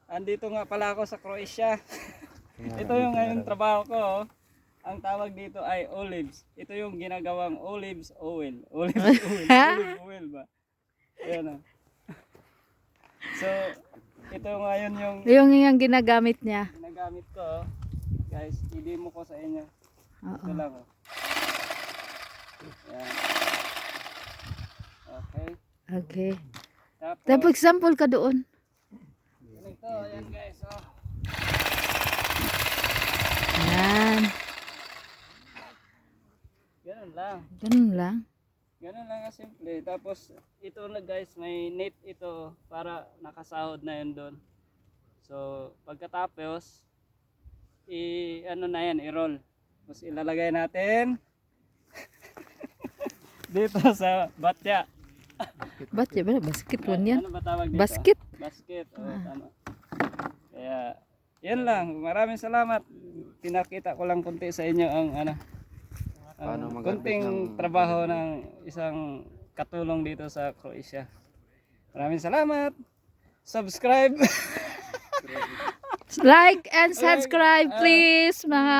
andito nga pala ako sa Croatia. Ito yung ngayon trabaho ko. Oh. Ang tawag dito ay olives. Ito yung ginagawang olives oil. Olives oil. Olive oil ba? Ayan oh. So, ito ngayon Yung ginagamit niya. ginagamit ko. Oh. Guys, i-demo ko sa inyo. Ito lang oh. Ayan. Okay. Okay. Tapos, Tapos example ka doon. ito, ayan guys. Oh. Yan. Ganun lang. Ganun lang. Ganun lang simple. Tapos ito na guys, may net ito para nakasahod na yun doon. So pagkatapos ano na yan, i-roll. Tapos ilalagay natin dito sa batya. Batya ba? Basket one yan. Ano ba tawag dito? Basket. Basket. Oh, tama. Kaya yan lang. Maraming salamat. Pinakita ko lang kunti sa inyo ang kunting trabaho ng isang katulong dito sa Croatia. Maraming salamat. Subscribe. Like and subscribe please mga